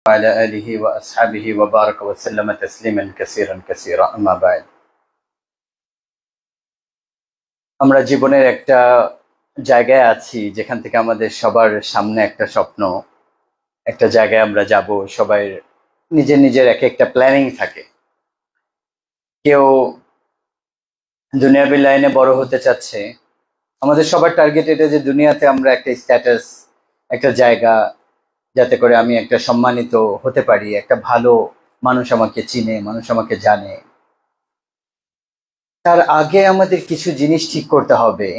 وعلى آله وأصحابه وبارك وسلم تسليما كثيرا كثيرا أما بعد আমরা জীবনের একটা জায়গায় আছি যেখান থেকে আমাদের সবার সামনে একটা স্বপ্ন, একটা জায়গায় আমরা যাব। সবাই নিজের নিজের এক একটা প্ল্যানিং থাকে। কেউ দুনিয়াবি লাইনে বড় হতে চাচ্ছে। আমাদের সবার টার্গেট এটা যে দুনিয়াতে আমরা একটা স্ট্যাটাস, একটা জায়গা, যাতে করে আমি একটা সম্মানিত হতে পারি, একটা ভালো মানুষ আমাকে চিনে, মানুষ আমাকে জানে। তার আগে আমাদের কিছু জিনিস ঠিক করতে হবে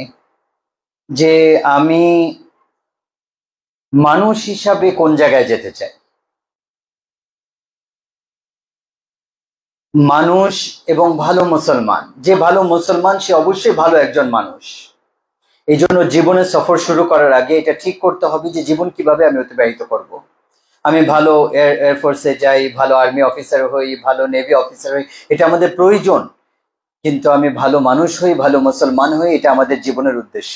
যে আমি মানুষ হিসাবে কোন জায়গায় যেতে চাই। মানুষ এবং ভালো মুসলমান, যে ভালো মুসলমান সে অবশ্যই ভালো একজন মানুষ। এই জন্য জীবনের সফর শুরু করার আগে এটা ঠিক করতে হবে যে জীবন কিভাবে আমি অতিবাহিত করব। আমি ভালো এয়ারফোর্সে যাই, ভালো আর্মি অফিসার হই, ভালো নেভি অফিসার হই, এটা আমাদের প্রয়োজন। কিন্তু আমি ভালো মানুষ হই, ভালো মুসলমান হই, এটা আমাদের জীবনের উদ্দেশ্য।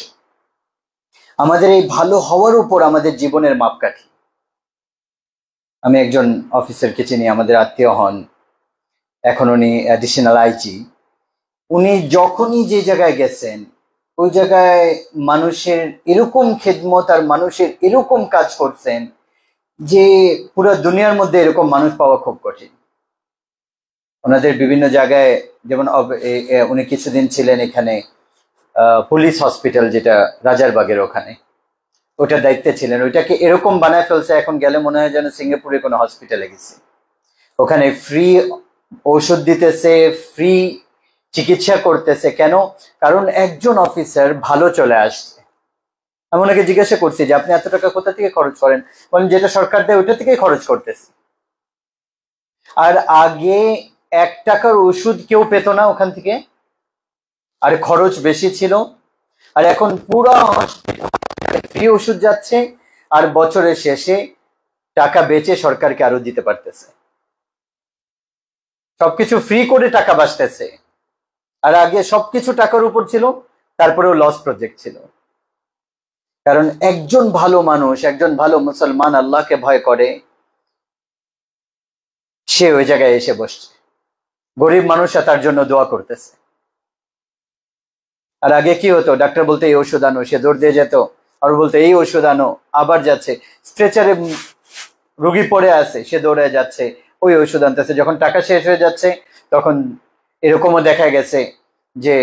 আমাদের এই ভালো হওয়ার উপর আমাদের জীবনের মাপকাঠি। আমি একজন অফিসারকে চিনি, আমাদের আত্মীয় হন, এখন উনি অ্যাডিশনাল আইজি। উনি যখনই যে জায়গায় গেছেন ওই জায়গায় মানুষের এরকম খেদমত আর মানুষের এরকম কাজ করছেন যে পুরো দুনিয়ার মধ্যে এরকম মানুষ পাওয়া খুব কঠিন। ওনাদের বিভিন্ন জায়গায়, যেমন উনি কিছুদিন ছিলেন এখানে পুলিশ হসপিটাল, যেটা রাজারবাগের ওখানে, ওটার দায়িত্বে ছিলেন। ওইটাকে এরকম বানায় ফেলছে, এখন গেলে মনে হয় যেন সিঙ্গাপুরে কোনো হসপিটালে গেছি। ওখানে ফ্রি ঔষধ দিতেছে, ফ্রি চিকিৎসা করতেছে। কেন? কারণ একজন অফিসার ভালো চলে আসছে। আমি ওনাকে জিজ্ঞাসা করছি যে আপনি এত টাকা কোথা থেকে খরচ করেন? বলেন যেটা সরকার দেয় ওইটা থেকেই খরচ করতেছি। আর আগে 1 টাকার ওষুধ কেউ পেত না ওখান থেকে, আর খরচ বেশি ছিল। আর এখন পুরো ফ্রি ওষুধ যাচ্ছে, আর বছরের শেষে টাকা বেচে সরকারকে আরো দিতে পারতেছে। সবকিছু ফ্রি করে টাকা বাঁচতেছে। আর আগে সবকিছু টাকার উপর ছিল, তারপরেও লস প্রজেক্ট ছিল। কারণ একজন ভালো মানুষ, একজন ভালো মুসলমান আল্লাহকে ভয় করে, সে ওই জায়গায় এসে বসছে। গরিব মানুষরা তার জন্য দোয়া করতেছে। আর আগে কি হতো? ডাক্তার বলতে এই ওষুধ আনো, সে দৌড় দিয়ে যেত। আর বলতে এই ওষুধ আনো, আবার যাচ্ছে। স্ট্রেচারে রোগী পড়ে আছে, সে দৌড়ে যাচ্ছে, ওই ওষুধ আনতেছে। যখন টাকা শেষ হয়ে যাচ্ছে তখন এরকমও দেখা গেছে যে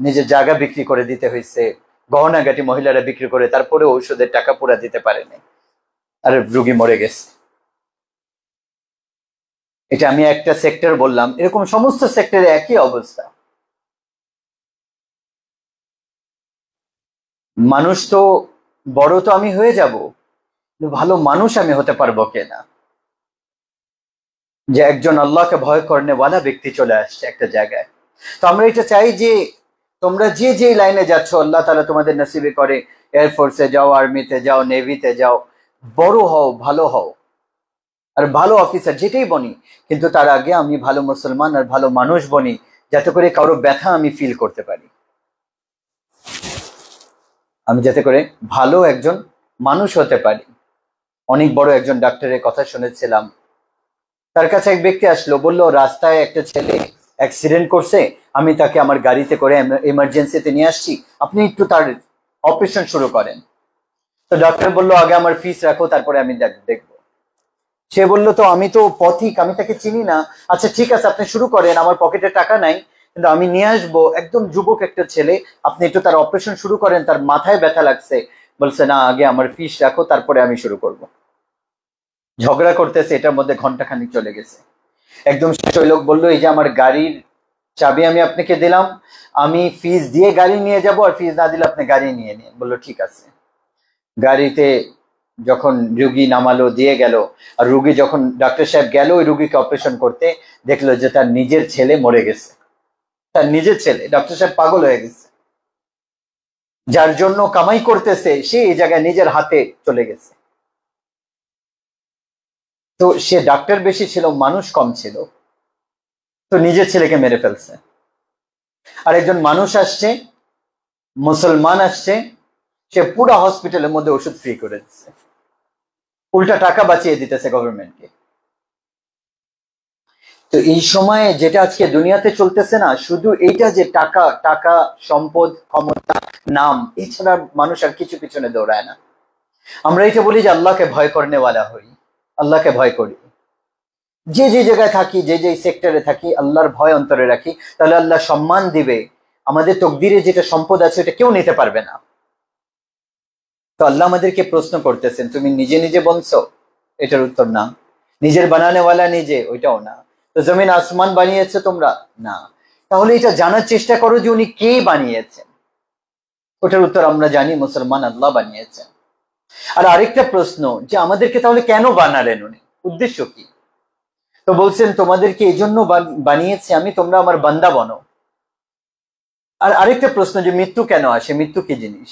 নিজের জায়গা বিক্রি করে দিতে হয়েছে, গহনাগাটি মহিলারা বিক্রি করে, তারপরে ঔষধের টাকা পুরা দিতে পারেনি, আর রোগী মরে গেছে। এটা আমি একটা সেক্টর বললাম, এরকম সমস্ত সেক্টরে একই অবস্থা। মানুষ তো বড় তো আমি হয়ে যাব, ভালো মানুষ আমি হতে পারবো কিনা? যে একজন আল্লাহকে ভয় করেনেওয়ালা ব্যক্তি চলে আসছে একটা জায়গায়। তো আমরা এটা চাই যে তোমরা যে যে লাইনে যাচ্ছ আল্লাহ তাআলা তোমাদের নসিবে করে, এয়ারফোর্সে যাও, আর্মিতে যাও, নেভিতে যাও, বড় হও, ভালো হও, আর ভালো অফিসার যেটাই বনি, কিন্তু তার আগে আমি ভালো মুসলমান আর ভালো মানুষ বনি, যাতে করে কারো ব্যথা আমি ফিল করতে পারি। আমি যাতে করে ভালো একজন মানুষ হতে পারি। অনেক বড় একজন ডাক্তারের কথা শুনেছিলাম। তার কাছে এক ব্যক্তি আসলো, বলল রাস্তায় একটা ছেলে অ্যাক্সিডেন্ট করছে, আমি তাকে আমার গাড়িতে করে এমার্জেন্সিতে নিয়ে আসছি, আপনি একটু তার অপারেশন শুরু করেন। তো ডাক্তার বলল আগে আমার ফিস রাখো, তারপরে আমি দেখবো। সে বলল তো আমি তো পথিক, আমি তাকে চিনি না। আচ্ছা ঠিক আছে, আপনি শুরু করেন, আমার পকেটে টাকা নাই, কিন্তু আমি নিয়ে আসবো। একদম যুবক একটা ছেলে, আপনি একটু তার অপারেশন শুরু করেন, তার মাথায় ব্যথা লাগছে। বলছে না, আগে আমার ফিস রাখো, তারপরে আমি শুরু করব। ঝগড়া করতেছে, এটার মধ্যে ঘন্টাখানিক চলে গেছে। একদম সেই লোক বললো এই যে আমার গাড়ির চাবি আমি আপনাকে দিলাম, আমি ফিস দিয়ে গাড়ি নিয়ে যাব, আর ফিস না দিলে আপনি গাড়ি নিয়ে নিন। বললো ঠিক আছে। গাড়িতে যখন রুগী নামালো, দিয়ে গেল, আর রুগী যখন ডাক্তার সাহেব গেল ওই রুগীকে অপারেশন করতে, দেখলো যে তার নিজের ছেলে মরে গেছে। তার নিজের ছেলে। ডাক্তার সাহেব পাগল হয়ে গেছে। যার জন্য কামাই করতেছে সে এই জায়গায় নিজের হাতে চলে গেছে। তো সে ডাক্তার বেশি ছিল, মানুষ কম ছিল, তো নিজের ছেলেকে মেরে ফেলছে। আর একজন মানুষ আসছে, মুসলমান আসছে, সে পুরো হসপিটালের মধ্যে ওষুধ ফ্রি করে দিচ্ছে, উল্টা টাকা বাঁচিয়ে দিতেছে গভর্নমেন্টকে। তো এই সময়ে যেটা আজকে দুনিয়াতে চলতেছে না, শুধু এইটা যে টাকা টাকা, সম্পদ, ক্ষমতা, নাম, এছাড়া মানুষ আর কিছু পিছনে দৌড়ায় না। আমরা এটা বলি যে আল্লাহকে ভয় করনেওয়ালা হই, আল্লাহকে ভয় করি। যে যে জায়গায় থাকি, যে যে সেক্টরে থাকি, আল্লাহর ভয় অন্তরে রাখি, তাহলে আল্লাহ সম্মান দিবে। আমাদের তকদিরে যেটা সম্পদ আছে এটা কেউ নিতে পারবে না। তো আল্লাহ আমাদেরকে প্রশ্ন করতেছেন, তুমি নিজে নিজে বলছো? এটার উত্তর না। নিজের বানানেওয়ালা নিজে, ওইটাও না। তো জমিন আসমান বানিয়েছে তোমরা? না। তাহলে এটা জানার চেষ্টা করো যে উনি কে বানিয়েছেন। ওটার উত্তর আমরা জানি, মুসলমান, আল্লাহ বানিয়েছেন। আর আরেকটা প্রশ্ন, যে আমাদেরকে তাহলে কেন বানালেন উনি, উদ্দেশ্য কি? তো বলছেন তোমাদেরকে এই জন্য বানিয়েছে আমি, তোমরা আমার বান্দা বনো। আর আরেকটা প্রশ্ন, যে মৃত্যু কেন আসে, মৃত্যু কি জিনিস,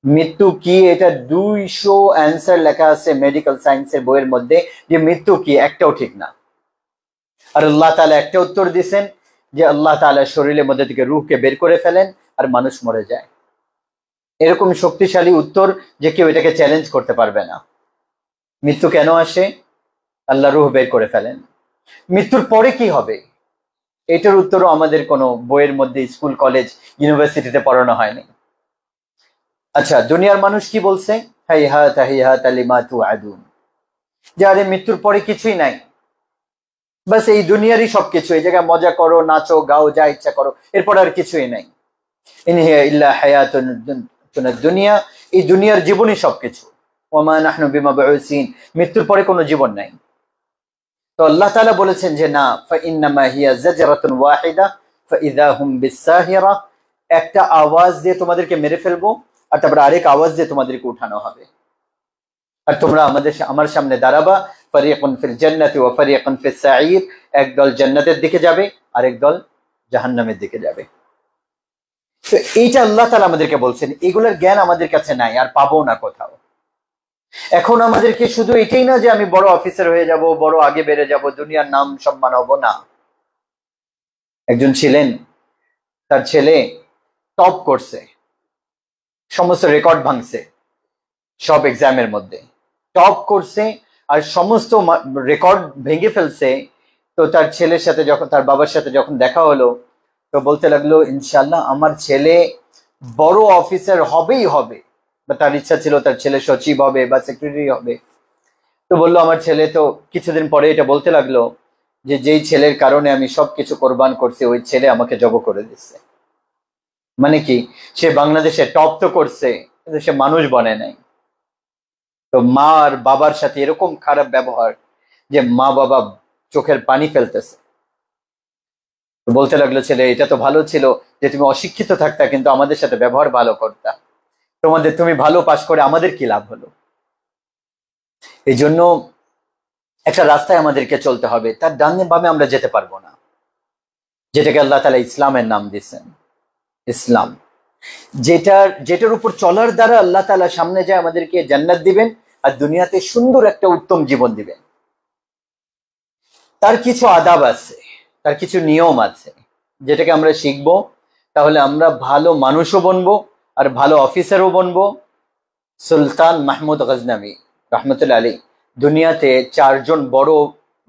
মৃত্যু কি? এটা 200 অ্যান্সার লেখা আছে মেডিকেল সায়েন্সের বইয়ের মধ্যে, যে মৃত্যু কি একটাও ঠিক না। আর আল্লাহ তাআলা একটা উত্তর দিয়েছেন, যে আল্লাহ তাআলা শরীরের মধ্যে থেকে রূহকে বের করে ফেলেন আর মানুষ মরে যায়। এরকম শক্তিশালী উত্তর যে কেউ এটাকে চ্যালেঞ্জ করতে পারবে না। মৃত্যু কেন আসে? আল্লাহ রূহ বের করে ফেলেন। মৃত্যুর পরে কি হবে, এটার উত্তরও আমাদের কোনো বইয়ের মধ্যে, স্কুল, কলেজ, ইউনিভার্সিটিতে পড়ানো হয়নি। আচ্ছা, দুনিয়ার মানুষ কি বলছে? হাইহাত হাইহাত লিমা তুআদুন, যে আরে মৃত্যুর পরে কিছুই নাই, বাস এই দুনিয়ারই সবকিছু, এই জায়গায় মজা করো, নাচো, গাও, যা ইচ্ছা করো, এরপর আর কিছুই নাই। ইন হিয়া ইল্লা হায়াতুন দুনিয়া, এই দুনিয়ার জীবনই সবকিছু। ওমা নাহনু বিমাবউসিন, মৃত্যুর পরে কোনো জীবন নাই। তো আল্লাহ তাআলা বলেছেন যে না, ফাইন্নামা হিয়া জাজরাতুন ওয়াহিদা ফাইযা হুম বিসাহিরা, একটা আওয়াজ দিয়ে তোমাদেরকে মেরে ফেলবো, আর তারপর আরেক আওয়াজ দিয়ে তোমাদেরকে উঠানো হবে, আর তোমরা আমার সামনে দাঁড়াবা। ফারিকুন ফিল জান্নাতি ওয়া ফারিকুন ফিস সাঈর, একদল জান্নাতের দিকে যাবে, আরেক দল জাহান্নামের দিকে যাবে। তো এইটা আল্লাহ তাআলা আমাদেরকে বলছেন, এগুলোর জ্ঞান আমাদের কাছে নাই, আর পাবো না কোথাও। এখন আমাদেরকে শুধু এটাই না যে আমি বড় অফিসার হয়ে যাব, বড় আগে বেড়ে যাব, দুনিয়ার নাম সম্মান হবো, না। একজন ছিলেন, তার ছেলে টপ করছে, সমস্ত রেকর্ড ভাঙছে, সব এক্সামের মধ্যে টপ করছে, আর সমস্ত রেকর্ড ভেঙে ফেলছে। তো তার ছেলের সাথে যখন, তার বাবার সাথে যখন দেখা হলো, তো বলতে লাগলো, ইনশাল্লাহ আমার ছেলে বড় অফিসার হবেই হবে, বা তার ইচ্ছা ছিল তার ছেলে সচিব হবে বা সেক্রেটারি হবে। তো বললো, আমার ছেলে তো কিছুদিন পরে এটা বলতে লাগলো, যে যেই ছেলের কারণে আমি সবকিছু কোরবান করছি, ওই ছেলে আমাকে জব করে দিচ্ছে। মানে কি, সে বাংলাদেশে টপ তো করছে, কিন্তু সে মানুষ বনে নাই। তো মা আর বাবার সাথে এরকম খারাপ ব্যবহার, যে মা বাবা চোখের পানি ফেলতেছে। বলতে লাগলো, ছেলে এটা তো ভালো ছিল যে তুমি অশিক্ষিত থাকতা, কিন্তু আমাদের সাথে ব্যবহার ভালো করতা, তুমি ভালো পাশ করে আমাদের কি লাভ হলো? এই জন্য একটা রাস্তায় আমাদেরকে চলতে হবে, তার ডানে বামে আমরা যেতে পারবো না, যেটাকে আল্লাহ তাআলা ইসলামের নাম দিয়েছেন। ইসলাম, যেটার উপর চলার দ্বারা আল্লাহ তাআলা সামনে যায় আমাদেরকে জান্নাত দিবেন, আর দুনিয়াতে সুন্দর একটা উত্তম জীবন দিবেন। তার কিছু আদাব আছে, তার কিছু নিয়ম আছে, যেটাকে আমরা শিখবো, তাহলে আমরা ভালো মানুষও বনবো আর ভালো অফিসারও বনবো। সুলতান মাহমুদ গজনভি রহমতুল্লাহ আলী, দুনিয়াতে 4 জন বড়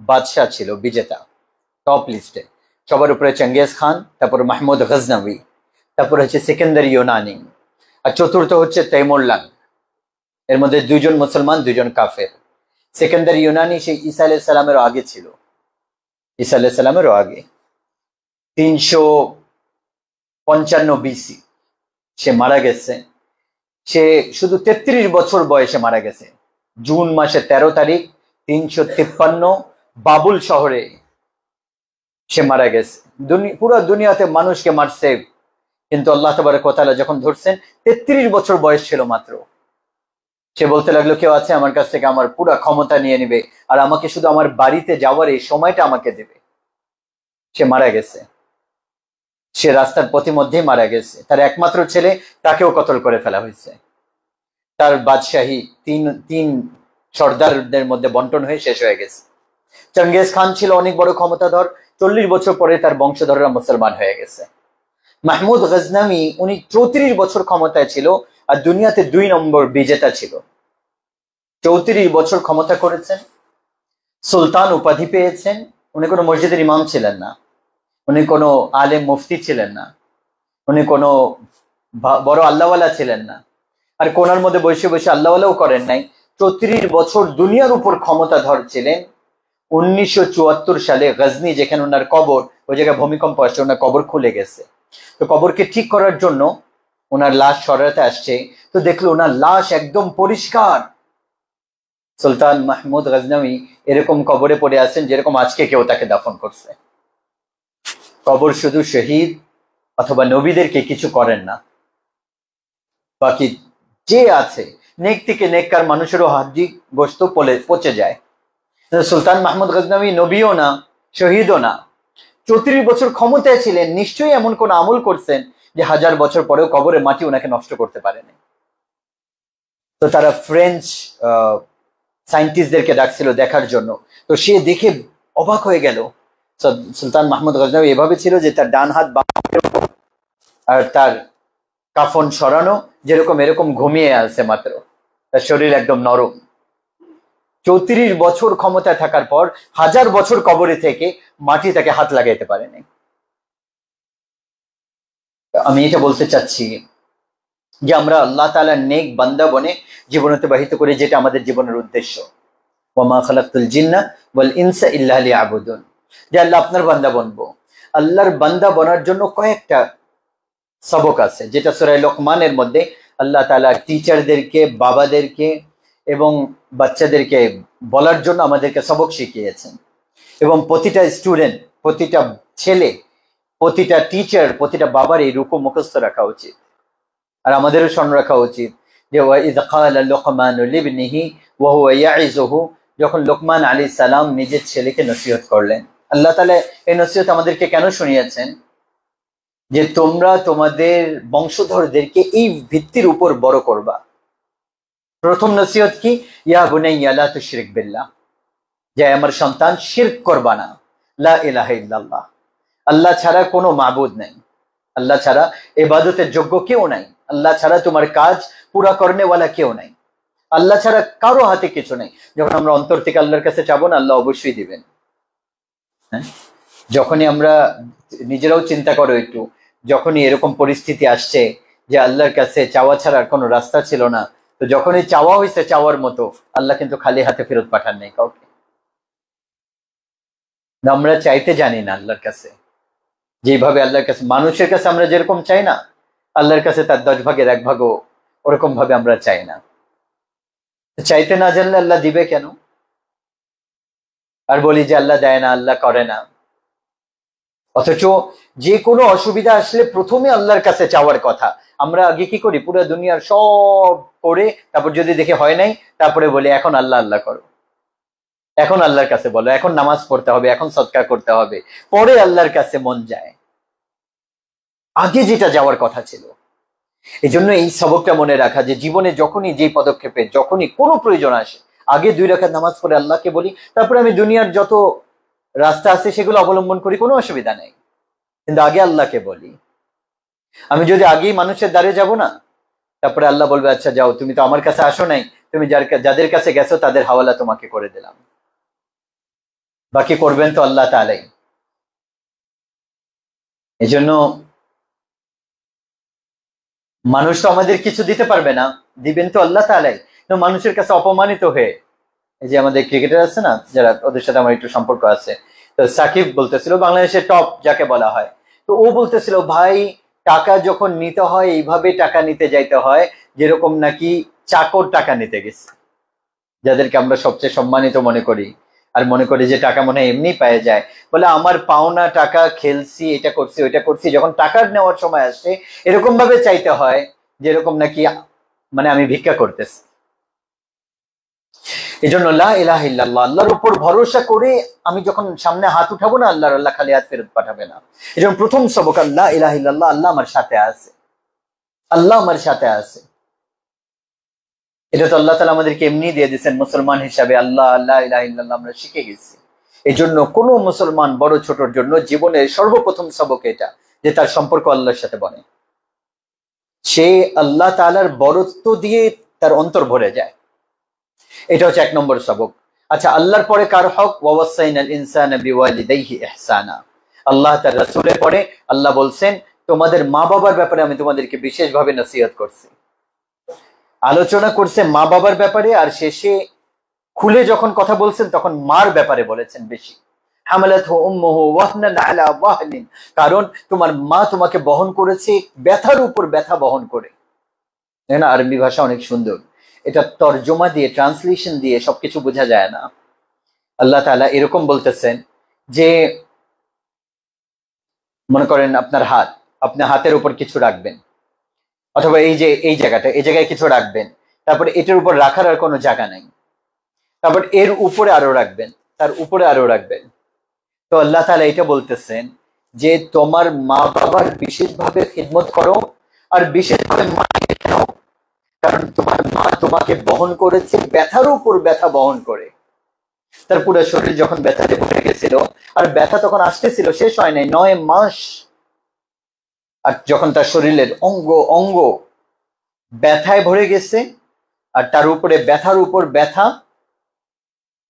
বাদশাহ ছিল, বিজেতা, টপ লিস্টে। সবার উপরে চেঙ্গিজ খান, তারপর মাহমুদ গজনভি, তারপর হচ্ছে সিকান্দার ইউনানি, আর চতুর্থ হচ্ছে তৈমুরলান। এর মধ্যে 2 জন মুসলমান, 2 জন কাফের। সিকান্দার ইউনানি সেই ঈসা আলাইহিস সালামেরও আগে ছিল, ঈসা আলাইহিস সালামেরও আগে, 355 বিসি সে মারা গেছে। সে শুধু 33 বছর বয়সে মারা গেছে, জুন মাসের 13 তারিখ 353 বাবুল শহরে সে মারা গেছে। পুরো দুনিয়াতে মানুষকে মারছে, কিন্তু আল্লাহ তাবারক ওয়া তাআলা যখন ধরছেন, 33 বছর বয়স ছিল মাত্র। সে বলতে লাগলো, কেউ আছে আমার কাছ থেকে আমার পুরো ক্ষমতা নিয়ে নিবে, আর আমাকে শুধু আমার বাড়িতে যাওয়ার এই সময়টা আমাকে দেবে। সে মারা গেছে, সে রাস্তার পথিমধ্যেই মারা গেছে। তার একমাত্র ছেলে, তাকেও কতল করে ফেলা হয়েছে। তার বাদশাহী তিন সর্দারদের মধ্যে বন্টন হয়ে শেষ হয়ে গেছে। চেঙ্গিজ খান ছিল অনেক বড় ক্ষমতাধর, 40 বছর পরে তার বংশধররা মুসলমান হয়ে গেছে। মাহমুদ গজনভি, উনি 34 বছর ক্ষমতায় ছিল, আর দুনিয়াতে 2 নম্বর বিজেতা ছিল। 34 বছর ক্ষমতা করেছেন, সুলতান উপাধি পেয়েছেন, উনি কোনো মসজিদের ইমাম ছিলেন না, উনি কোনো আলেম মুফতি ছিলেন না, উনি কোনো বড় আল্লাহওয়ালা ছিলেন না, আর কোনার মধ্যে বসে বসে আল্লাহওয়ালাও করেন নাই। 34 বছর দুনিয়ার উপর ক্ষমতাধর ছিলেন। 1974 সালে গজনি, যেখানে ওনার কবর, ওই জায়গায় ভূমিকম্প আসছে, ওনার কবর খুলে গেছে। তো কবরকে ঠিক করার জন্য ওনার লাশ সরাতে আসছে, তো দেখলো ওনার লাশ একদম পরিষ্কার। সুলতান মাহমুদ গজনভী এরকম কবরে পড়ে আছেন যেরকম আজকে কেউ তাকে দাফন করছে। কবর শুধু শহীদ অথবা নবীদেরকে কিছু করেন না, বাকি যে আছে নেক থেকে নেককার মানুষেরও হাড্ডি গোশত পচে যায়। সুলতান মাহমুদ গজনভী নবীও না, শহীদও না, 34 বছর ক্ষমতায় ছিলেন, নিশ্চয়ই এমন কোন আমল করছেন যে 1000 বছর পরেও কবরে মাটি ওনাকে নষ্ট করতে পারেনি। তো তারা ফ্রেঞ্চ সায়েন্টিস্টদেরকে ডাকছিল দেখার জন্য, তো সে দেখে অবাক হয়ে গেল। সুলতান মাহমুদ গজনভী এভাবে ছিল যে তার ডান হাত আর তার কাফন সরানো, যেরকম এরকম ঘুমিয়ে আছে মাত্র, তার শরীর একদম নরম। 34 বছর ক্ষমতায় থাকার পর 1000 বছর কবরে থেকে মাটি তাকে হাত লাগাইতে পারেনি। আমি এটা বলতে চাচ্ছি যে আমরা আল্লাহ তাআলার নেক বান্দা বনে জীবন অতিবাহিত করি, যেটা আমাদের জীবনের উদ্দেশ্য। ওয়ামা খালাকতুল জিন্না ওয়াল ইনসা ইল্লা লিয়াবুদুন, যে আল্লাহ আপনার বান্দা বনবো। আল্লাহর বান্দা বনার জন্য কয়েকটা সবক আছে, যেটা সূরা লোকমানের মধ্যে আল্লাহ তাআলা টিচারদেরকে, বাবাদেরকে এবং বাচ্চাদেরকে বলার জন্য আমাদেরকে সবক শিখিয়েছেন। এবং প্রতিটা স্টুডেন্ট, প্রতিটা ছেলে, প্রতিটা টিচার, প্রতিটা বাবার এই রুকু মুখস্থ রাখা উচিত। আর আমাদেরও স্মরণ রাখা উচিত যে ওয়াইয ক্বালা লুকমানু লিবনিহি ওয়া হুয়া ইয়াইযুহু, যখন লোকমান আলাইহিস সালাম নিজের ছেলেকে নসিহত করলেন। আল্লাহ তাআলা এই নসিহত আমাদেরকে কেন শুনিয়েছেন? যে তোমরা তোমাদের বংশধরদেরকে এই ভিত্তির উপর বড় করবা। প্রথম নসিহত কি? ইয়া বুনাইয়া লা তুশরিক বিল্লাহ, যে আমার সন্তান শিরক করবা না। লা ইলাহা ইল্লাল্লাহ, আল্লাহ ছাড়া কোনো মাবুদ নেই, আল্লাহ ছাড়া ইবাদতের যোগ্য কেউ নাই, আল্লাহ ছাড়া তোমার কাজ পুরা করনেওয়ালা কেউ নাই, আল্লাহ ছাড়া কারো হাতে কিছু নেই। যখন আমরা অন্তর থেকে আল্লাহর কাছে চাবো না, আল্লাহ অবশ্যই দিবেন। হ্যাঁ, যখনই আমরা নিজেরাও চিন্তা করো একটু, যখনই এরকম পরিস্থিতি আসছে যে আল্লাহর কাছে চাওয়া ছাড়া আর কোনো রাস্তা ছিল না, তো যখনই চাওয়া হয়েছে চাওয়ার মতো, আল্লাহ কিন্তু খালি হাতে ফেরত পাঠান নাই কাউকে। আমরা চাইতে জানি না আল্লাহর কাছে, যেভাবে আল্লাহর কাছে, মানুষের কাছে আমরা যেরকম চাই না, আল্লাহর কাছে তার 10 ভাগের 1 ভাগও ওরকম ভাবে আমরা চাই না। চাইতে না জানলে আল্লাহ দিবে কেন? আর বলি যে আল্লাহ দেয় না, আল্লাহ করে না। অথচ যে কোনো অসুবিধা আসলে প্রথমে আল্লাহর কাছে চাওয়ার কথা। আমরা আগে কি করি? পুরো দুনিয়ার সব করে তারপর যদি দেখে হয় নাই, তারপরে বলি এখন আল্লাহ আল্লাহ করো, এখন আল্লাহর কাছে বলো, এখন নামাজ পড়তে হবে, এখন সদকা করতে হবে, পরে আল্লাহর কাছে মন যায়, আগে যেটা যাওয়ার কথা ছিল। এই জন্য এই সবকটা মনে রাখা যে জীবনে যখনই যে পদক্ষেপে, যখনই কোনো প্রয়োজন আসে, আগে 2 রাকাত নামাজ পড়ে আল্লাহকে বলি, তারপরে আমি দুনিয়ার যত রাস্তা আছে সেগুলো অবলম্বন করি, কোনো অসুবিধা নেই, কিন্তু আগে আল্লাহকে বলি। আমি যদি আগেই মানুষের দ্বারে যাব না, তারপরে আল্লাহ বলবে আচ্ছা যাও, তুমি তো আমার কাছে আসো নাই, তুমি যাদের কাছে গেছো তাদের হাওয়ালা তোমাকে করে দিলাম, বাকি করবেন তো আল্লাহ তাআলাই। এই জন্য মানুষ তো আমাদের কিছু দিতে পারবে না, দিবেন তো আল্লাহ তাআলাই। তো মানুষের কাছে অপমানিত হয়ে, এই যে আমাদের ক্রিকেটার আছে না, যারা, ওদের সাথে আমার একটু সম্পর্ক আছে, তো সাকিব বলতেছিল, বাংলাদেশের টপ যাকে বলা হয়, তো ও বলতেছিল ভাই টাকা যখন নিতে হয় এইভাবে টাকা নিতে যাইতে হয় যেরকম নাকি চাকর টাকা নিতে গেছে, যাদেরকে আমরা সবচেয়ে সম্মানিত মনে করি, আর মনে করি যে টাকা মনে হয় এমনি পেয়ে যায়। বলে আমার পাওনা টাকা, খেলছি, এটা করছি, ওইটা করছি, যখন টাকার নেওয়ার সময় আসে এরকম ভাবে চাইতে হয় যেরকম নাকি মানে আমি ভিক্ষা করতেছি। এই জন্য লা ইলাহা ইল্লাল্লাহ, আল্লাহর উপর ভরসা করে আমি যখন সামনে হাত উঠাবো না, আল্লাহ খালি হাত ফেরত পাঠাবে না। এই জন্য প্রথম সবক লা ইলাহা ইল্লাল্লাহ, আল্লাহ আমার সাথে আছে, আল্লাহ আমার সাথে আছে। এটা তো আল্লাহ তাআলা আমাদেরকে এমনি দিয়ে দিয়েছেন মুসলমান হিসাবে, আল্লাহ লা ইলাহা ইল্লাল্লাহ আমরা শিখে গেছি। এই জন্য কোনো মুসলমান বড় ছোটর জন্য জীবনের সর্বপ্রথম সবক এটা, যে তার সম্পর্ক আল্লাহর সাথে বনে, সে আল্লাহ তাআলার বরত্ব দিয়ে তার অন্তর ভরে যায়। এটা হচ্ছে 1 নম্বর সবক। আচ্ছা, আল্লাহর পরে কার হক? ওয়াসাইনাল ইনসানা বিওয়ালিদাইহি ইহসানা। আল্লাহ তার রাসূলের পরে আল্লাহ বলছেন তোমাদের মা বাবার ব্যাপারে আমি তোমাদেরকে বিশেষভাবে নসিহত করছি। আলোচনা করছে মা বাবার ব্যাপারে, আর শেষে খুলে যখন কথা বলছেন তখন মার ব্যাপারে বলেছেন বেশি। হামালাতহু উম্মুহু ওয়াহনান আলা ওয়াহনিন, কারণ তোমার মা তোমাকে বহন করেছে ব্যথার উপর ব্যথা বহন করে। না, আরবি ভাষা অনেক সুন্দর, এটা তর্জমা দিয়ে ট্রান্সলেশন দিয়ে সবকিছু বোঝা যায় না। আল্লাহ তাআলা এরকম বলতেছেন যে মনে করেন আপনার হাত, আপনি হাতের উপর কিছু রাখবেন, অথবা এই যে এই জায়গাটা, এই জায়গায় কিছু রাখবেন, তারপরে এটার উপর রাখার আর কোনো জায়গা নাই, তারপর এর উপরে আরো রাখবেন, তার উপরে আরো রাখবেন। তো আল্লাহ তাআলা এটা বলতেছেন যে তোমার মা বাবার বিশেষভাবে খিদমত করো, আর বিশেষভাবে মাকে নাও, কারণ তোমার মা তোমাকে বহন করেছে ব্যথার উপর ব্যথা বহন করে। তার পুরো শরীর যখন ব্যথাতে ভরে গেছিল, আর ব্যথা তখন আসতেছিল, শেষ হয় নাই, 9 মাস। আর যখন তার শরীরের অঙ্গ অঙ্গ ব্যথায় ভরে গেছে, আর তার উপরে ব্যথার উপর ব্যথা,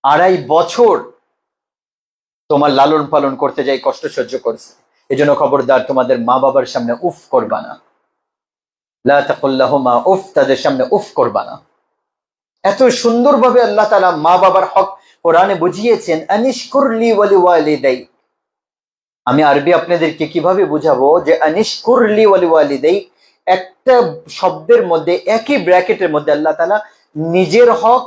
2.5 বছর তোমার লালন পালন করতে যাই কষ্ট সহ্য করছে। এজন্য খবরদার তোমাদের মা বাবার সামনে উফ করবা না, লা তাকুল লাহুমা উফ, তাদের সামনে উফ করবা না। এত সুন্দরভাবে আল্লাহ তাআলা মা বাবার হক কোরআনে বুঝিয়েছেন। আনিশকুরলি ওয়ালি ওয়ালিদাই, আমি আরবি আপনাদেরকে কিভাবে বুঝাবো যে আনিশকুরলি ওয়ালি ওয়ালিদাই, একটা শব্দের মধ্যে একই ব্র্যাকেটের মধ্যে আল্লাহ তাআলা নিজের হক,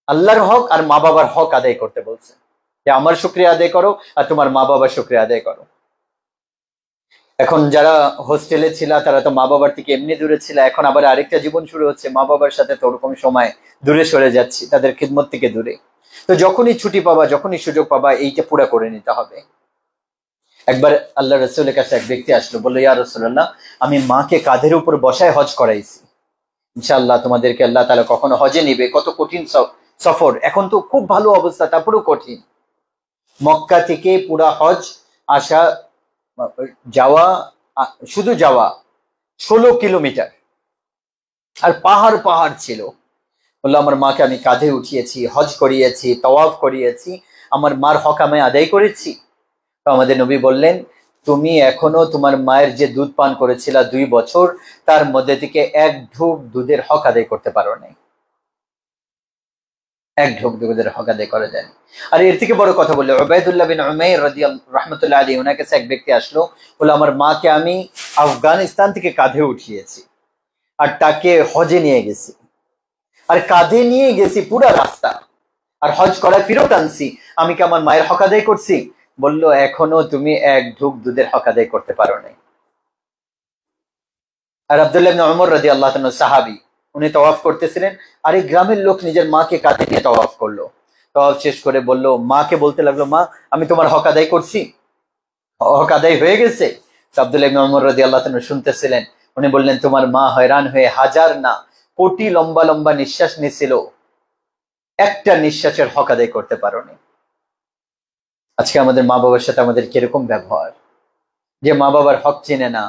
আল্লাহর হক আর মা বাবার হক আদায় করতে বলছেন, যে আমার শুকরিয়া আদায় করো আর তোমার মা বাবার শুকরিয়া আদায় করো। এখন যারা হোস্টেলে ছিল তারা তো মা বাবার থেকে এমনি দূরে ছিল, এখন আবার আরেকটা জীবন শুরু হচ্ছে, মা বাবার সাথে তো ওরকম সময় দূরে সরে যাচ্ছি, তাদের খিদমত থেকে দূরে। তো যখনই ছুটি পাবা, যখনই সুযোগ পাবা, এইটা পুরা করে নিতে হবে। একবার আল্লাহ রাসূলের কাছে এক ব্যক্তি আসলো, বললো ইয়া রাসূলুল্লাহ, আমি মাকে কাঁধের উপর বসায় হজ করাইছি, ইনশাআল্লাহ তোমাদেরকে আল্লাহ তাআলা কখনো হজে নিবে। কত কঠিন সফর, এখন তো খুব ভালো অবস্থা, তারপরেও কঠিন। মক্কা থেকে পুরা হজ আসা যাওয়া, শুধু যাওয়া 16 কিলোমিটার, আর পাহাড় পাহাড় ছিল। বললো আমার মাকে আমি কাঁধে উঠিয়েছি, হজ করিয়েছি, তাওয়াফ করিয়েছি, আমার মার হক আমি আদায় করেছি। তো আমাদের নবী বললেন তুমি এখনো তোমার মায়ের যে দুধ পান করেছিল 2 বছর, তার মধ্যে থেকে 1 ঢোক দুধের হক আদায় করতে পারো নাই, 1 ঢোক দুধের হক আদায় করা যায়। আর এর থেকে বড় কথা বললে উবাইদুল্লাহ বিন উমাইর রাহমাতুল্লাহ আলাইহি, ওনার কাছে এক ব্যক্তি আসলো, বলল আমার মাকে আমি আফগানিস্তান থেকে কাঁধে উঠিয়েছি আর তাকে হজে নিয়ে গেছি, আর কাঁধে নিয়ে গেছি পুরা রাস্তা, আর হজ করা ফেরত আনছি, আমি কি আমার মায়ের হক আদায় করছি? বললো এখনো তুমি 1 ঢোক দুধের হক আদায় করতে পারো নাই। আর আব্দুল্লাহ ইবনে উমর রাদিয়াল্লাহু তাআলা সাহাবী, উনি তাওয়াফ করতেছিলেন, আর এই গ্রামের লোক নিজের মাকে কাঁধে নিয়ে তাওয়াফ করলো। তাওয়াফ শেষ করে বললো, মাকে বলতে লাগলো, মা আমি তোমার হক আদায় করছি, হক আদায় হয়ে গেছে? তো আব্দুল্লাহ ইবনে উমর রাদিয়াল্লাহু তাআলা শুনতেছিলেন, উনি বললেন তোমার মা হয়রান হয়ে হাজার না কোটি লম্বা লম্বা নিঃশ্বাস নিছিল, একটা নিঃশ্বাসের হক আদায় করতে পারোনি। আজকে আমাদের মা বাবার সাথে আমাদের কিরকম ব্যবহার! যে মা বাবার হক চেনে না,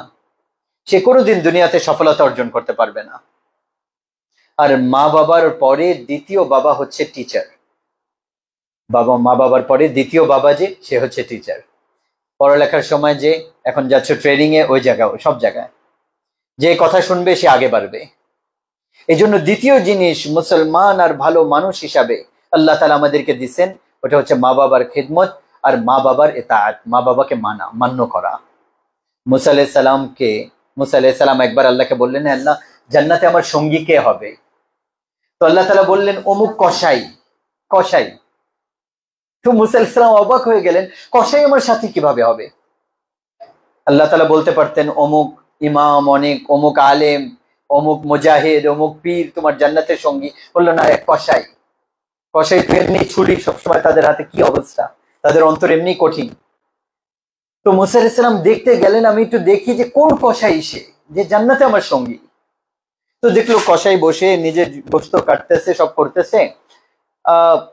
সে কোনোদিন দুনিয়াতে সফলতা অর্জন করতে পারবে না। আর মা বাবার পরে দ্বিতীয় বাবা হচ্ছে টিচার। মা বাবার পরে দ্বিতীয় বাবা যে, সে হচ্ছে টিচার। পড়ালেখার সময় যে এখন যাচ্ছ ট্রেনিং এ, ওই জায়গায় সব জায়গায় যে কথা শুনবে সে আগে বাড়বে। এই জন্য দ্বিতীয় জিনিস মুসলমান আর ভালো মানুষ হিসাবে আল্লাহ তাআলা আমাদেরকে দিচ্ছেন, ওটা হচ্ছে মা বাবার খিদমত আর মা বাবার ইতাআত, মা বাবাকে মান্য করা। মুসা আলাইহিস সালাম একবার আল্লাহকে বললেন, আল্লাহ জান্নাতে আমার সঙ্গী কে হবে? তো আল্লাহ তাআলা বললেন অমুক কসাই। তো মুসা আলাইহিস সালাম অবাক হয়ে গেলেন, কসাই আমার সাথী কিভাবে হবে? আল্লাহ তাআলা বলতে পারতেন অমুক ইমাম, অমুক আলেম, অমুক মুজাহিদ, অমুক পীর তোমার জান্নাতের সঙ্গী। বললো না, এক কসাই। তো এমনি ছুরি সবসময় তাদের হাতে, কি অবস্থা, তাদের অন্তর এমনি কঠিন। তো মুসা আলাইহিস সালাম দেখতে গেলেন, আমি একটু দেখি যে কোন কসাই সে, যে জান্নাতে আমার সঙ্গী। তো দেখলো কসাই বসে নিজের গোশত কাটতেছে, সব করতেছে।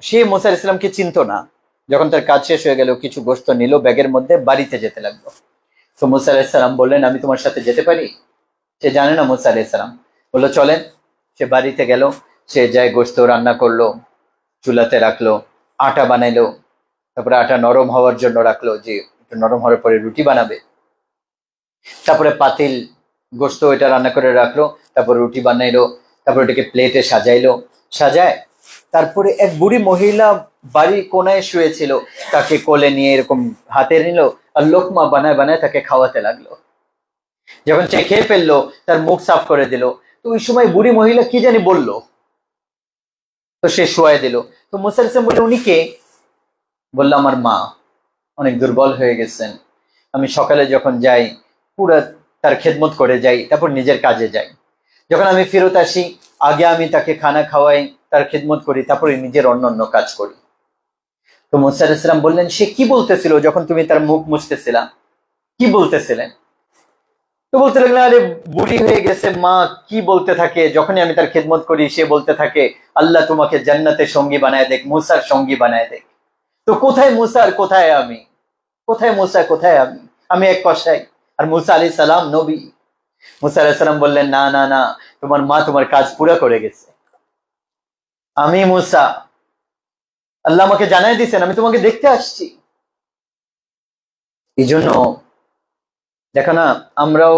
সে মুসা আলাইহিস সালামকে চিনতো না। যখন তার কাজ শেষ হয়ে গেল, কিছু গোশত নিল ব্যাগের মধ্যে, বাড়িতে যেতে লাগলো। তো মুসা আলাইহিস সালাম বললেন, আমি তোমার সাথে যেতে পারি? সে জানে না মুসা আলাইহিস সালাম। বললো চলেন। সে বাড়িতে গেল, সে যায় গোশত রান্না করলো, চুলাতে রাখলো, আটা বানাইলো, তারপরে আটা নরম হওয়ার জন্য রাখলো, যে একটু নরম হওয়ার পরে রুটি বানাবে। তারপরে পাতিল গোস্ত এটা রান্না করে রাখলো, তারপর রুটি বানাইলো, তারপর এটাকে প্লেটে সাজাইলো। সাজায় তারপরে এক বুড়ি মহিলা বাড়ির কোনায় শুয়েছিল, তাকে কোলে নিয়ে এরকম হাতে নিল আর লোকমা বানায় বানায় তাকে খাওয়াতে লাগলো। যখন সে খেয়ে ফেললো, তার মুখ সাফ করে দিল। তো ওই সময় বুড়ি মহিলা কি জানি বললো, তো সে শোয়াই দিল। তো মুসা আলাইহিস বলল, উনি কে? বললো, আমার মা, অনেক দুর্বল হয়ে গেছেন। আমি সকালে যখন যাই পুরো তার খেদমত করে যাই, তারপর নিজের কাজে যাই। যখন আমি ফেরত আসি, আগে আমি তাকে খানা খাওয়াই, তার খেদমত করি, তারপরে নিজের অন্য কাজ করি। তো মুসা আলাইহিস সালাম বললেন, সে কি বলতেছিল যখন তুমি তার মুখ মুছতেছিলা? কি বলতেছিলেন? তো বলতে লাগলেন, আরে বুড়ি হয়ে গেছে মা, কি বলতে থাকে, যখনই আমি তার খেদমত করি সে বলতে থাকে, আল্লাহ তোমাকে জান্নাতের সঙ্গী বানায় দেখ, মুসার সঙ্গী বানায় দেখ। তো কোথায় মুসা আর কোথায় আমি? কোথায় মুসা, কোথায় আমি? আমি এক কষাই, আর মুসা আলাইহিস সালাম নবী। মুসা আলাইহিস সালাম বললেন, না না না, তোমার মা তোমার কাজ পুরা করে গেছে। আমি মুসা, আল্লাহ আমাকে জানাই দিয়েছেন, আমি তোমাকে দেখতে আসছি। এই জন্য দেখো না, আমরাও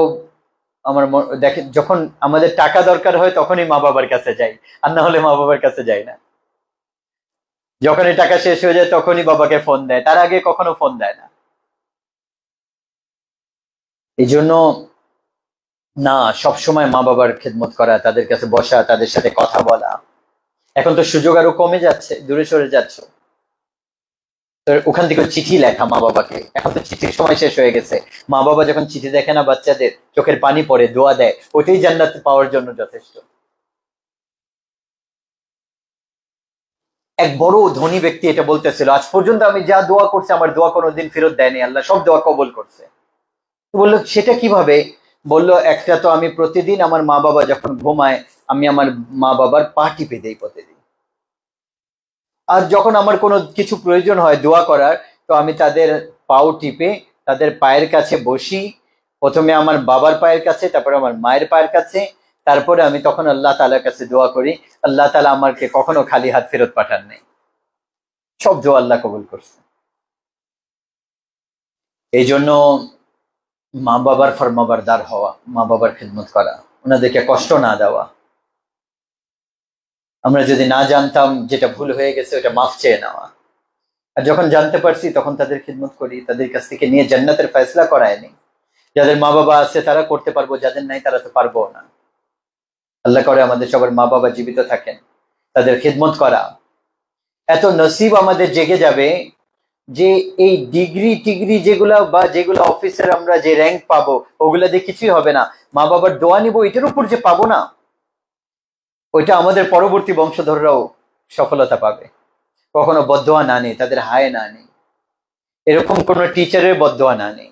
দেখে যখন আমাদের টাকা দরকার হয় তখনই মা বাবার কাছে যাই, আর না হলে মা বাবার কাছে যাই না। যখনই টাকা শেষ হয়ে যায় তখনই বাবাকে ফোন দেয়, তার আগে কখনো ফোন দেয় না। এই জন্য না, সবসময় মা বাবার খেদমত করা, তাদের কাছে বসা, তাদের সাথে কথা বলা। এখন তো সুযোগ আরো কমে যাচ্ছে, দূরে সরে যাচ্ছ, তো ওখান থেকে চিঠি লেখা মা বাবাকে। এখন তো চিঠির সময় শেষ হয়ে গেছে। মা বাবা যখন চিঠি দেখে না, বাচ্চাদের চোখের পানি পড়ে, দোয়া দেয়, ওইটাই জান্নাত পাওয়ার জন্য যথেষ্ট। এক বড় ধনী ব্যক্তি এটা বলতেছিল, আজ পর্যন্ত আমি যা দোয়া করছি আমার দোয়া কোনোদিন ফেরত দেয়নি, আল্লাহ সব দোয়া কবুল করছে। বললো, সেটা কিভাবে? বললো, একটা তো আমি প্রতিদিন আমার মা বাবা যখন ঘুমায়, আমি আমার মা বাবার পা টিপে দেই প্রতিদিন। আর যখন আমার কোনো কিছু প্রয়োজন হয় দোয়া করার, তো আমি তাদের পাও টিপে তাদের পায়ের কাছে বসি। প্রথমে আমার বাবার পায়ের কাছে, তারপরে আমার মায়ের পায়ের কাছে, তারপরে আমি তখন আল্লাহ তাআলার কাছে দোয়া করি। আল্লাহ তাআলা আমাকে কখনো খালি হাত ফেরত পাঠান নাই, সব দোয়া আল্লাহ কবুল করছে। এই জন্য মা বাবার ফরমাবরদার হওয়া, মা বাবার খেদমত করা, ওনাদেরকে কষ্ট না দেওয়া। আমরা যদি না জানতাম, যেটা ভুল হয়ে গেছে ওটা মাফ চেয়ে নেওয়া। আর যখন জানতে পারছি তখন তাদের খিদমত করি, তাদের কাছ থেকে নিয়ে জান্নাতের ফয়সলা করায় নি। যাদের মা বাবা আছে তারা করতে পারবো, যাদের নাই তারা তো পারবো না। আল্লাহ করে আমাদের সবার মা বাবা জীবিত থাকেন, তাদের খিদমত করা। এত নসিব আমাদের জেগে যাবে যে এই ডিগ্রি টিগ্রি যেগুলা বা যেগুলো অফিসের আমরা যে র্যাঙ্ক পাবো, ওগুলা দিয়ে কিছুই হবে না। মা বাবার দোয়া নিবো, এটার উপর যে পাবো না, ওইটা আমাদের পরবর্তী বংশধররাও সফলতা পাবে। কখনো বদদোয়া না নেই, তাদের হায় না নেই, এরকম কোন টিচারের বদদোয়া না নেই,